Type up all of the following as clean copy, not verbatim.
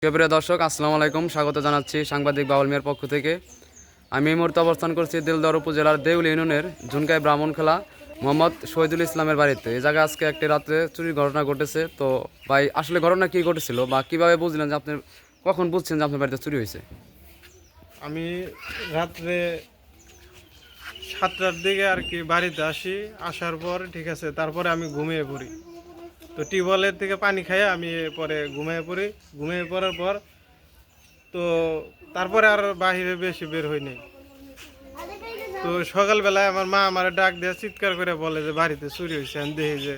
প্রিয় দর্শক, আসসালামু আলাইকুম। স্বাগত জানাচ্ছি সাংবাদিক বাউল মিয়ার পক্ষ থেকে। আমি এই মুহূর্তে অবস্থান করছি দিলদার উপজেলার দেউল ইউনিয়নের ঝুনকাই ব্রাহ্মণখোলা মোহাম্মদ শহীদুল ইসলামের বাড়িতে। এই জায়গায় আজকে একটি রাত্রে চুরির ঘটনা ঘটেছে। তো ভাই, আসলে ঘটনা কী ঘটেছিল বা কীভাবে বুঝলেন যে আপনি কখন বুঝছেন যে আপনার বাড়িতে চুরি হয়েছে? আমি রাত্রে 7টার দিকে আর কি বাড়িতে আসার পর ঠিক আছে, তারপরে আমি ঘুমিয়ে পড়ি। তো টিউবওয়েলের থেকে পানি খাইয়ে আমি পরে ঘুমিয়ে পড়ি। ঘুমিয়ে পড়ার পর তো তারপরে আর বাহিরে বেশি বের হই নাই। তো সকালবেলায় আমার মা আমার ডাক দিয়ে চিৎকার করে বলে যে বাড়িতে চুরি হয়েছে। আমি দেখি যে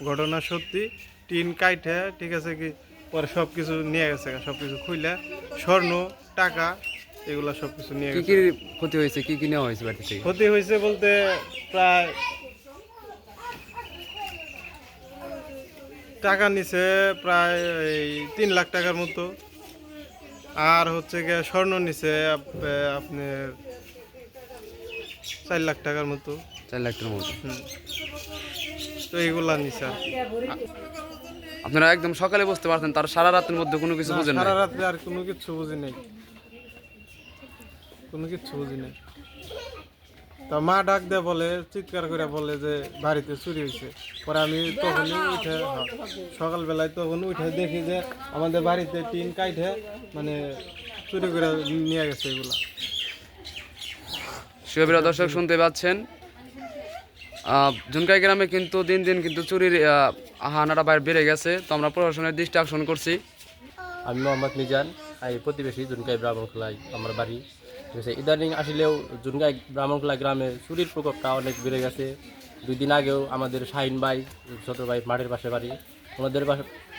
ঘটনা সত্যি, টিন কাইটে ঠিক আছে কি পরে সব কিছু নিয়ে গেছে, সব কিছু খুইলে স্বর্ণ টাকা এগুলা সব কিছু নিয়ে কী গেছে। কী ক্ষতি হয়েছে, কী কী নেওয়া হয়েছে বাড়ি থেকে? ক্ষতি হয়েছে বলতে প্রায় টাকা নিছে প্রায় এই 3 লাখ টাকার মতো। আর হচ্ছে গিয়ে স্বর্ণ নিছে আপনার 4 লাখ টাকার মতো। 4 লাখ টাকার মতো। তো এইগুলা নিছে আর কি। আপনারা একদম সকালে বুঝতে পারছেন, তার সারা রাতের মধ্যে কোনো কিছু বুঝেন না? সারা রাত্রে আর কোনো কিছু বুঝি নাই, কোনো কিছু বুঝি নাই। তা মা ডাক দিয়ে বলে, চিৎকার করে বলে যে বাড়িতে চুরি হয়েছে। পরে আমি তখনই উঠে সকালবেলায় তখন উঠে দেখি যে আমাদের বাড়িতে টিন কাইটে মানে চুরি করে নিয়ে গেছে এগুলা। প্রিয় দর্শক, শুনতে পাচ্ছেন ঝুনকাই গ্রামে কিন্তু দিন দিন কিন্তু চুরির হানাটা বাইরে বেড়ে গেছে। তো আমরা প্রশাসনের দৃষ্টি আকর্ষণ করছি। আমি মোহাম্মদ মিজান, এই প্রতিবেশী ঝুনকাই ব্রাহ্মণখোলায় আমার বাড়ি। ঠিক আছে, ইদানিং আসলেও ঝুনকাই ব্রাহ্মণখোলা গ্রামে চুরির প্রকোপটা অনেক বেড়ে গেছে। 2 দিন আগেও আমাদের শাহিন ভাই, ছোটো ভাই মাঠের পাশে বাড়ি, ওনাদের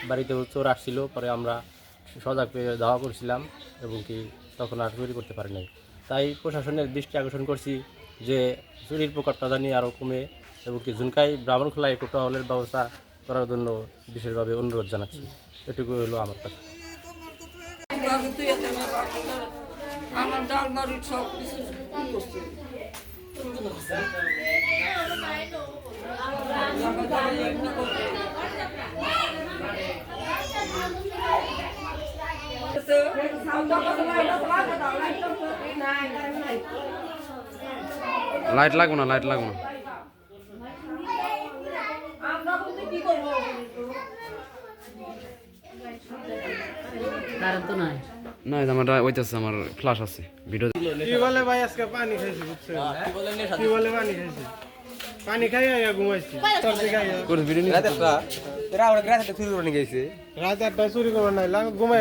বাড়িতেও চোর আসছিল। পরে আমরা সজাগ পেয়ে ধাওয়া করছিলাম এবং কি তখন আর চুরি করতে পারি নাই। তাই প্রশাসনের দৃষ্টি আকর্ষণ করছি যে চুরির প্রকোপটা জানি আরও কমে এবং কি ঝুনকাই ব্রাহ্মণখোলায় একটু টহলের ব্যবস্থা করার জন্য বিশেষভাবে অনুরোধ জানাচ্ছি। এটুকু হলো আমার কাছে। আমার ডাল বাড়ির সব কিছু লাইট লাগবো না, লাইট লাগবো না। না, আমার ওইটাছে, আমার ফ্লাশ আছে ভিডিও। কি বলে ভাই, আজকে পানি খাইছি বুঝছে? কি বলে পানি খাইছি, পানি খাই আয়া ঘুমাইছি। তোর দিকে আয়া করে ভিডিও নিয়ে রাত 8টায় চুরি করে নাই, ঘুমাই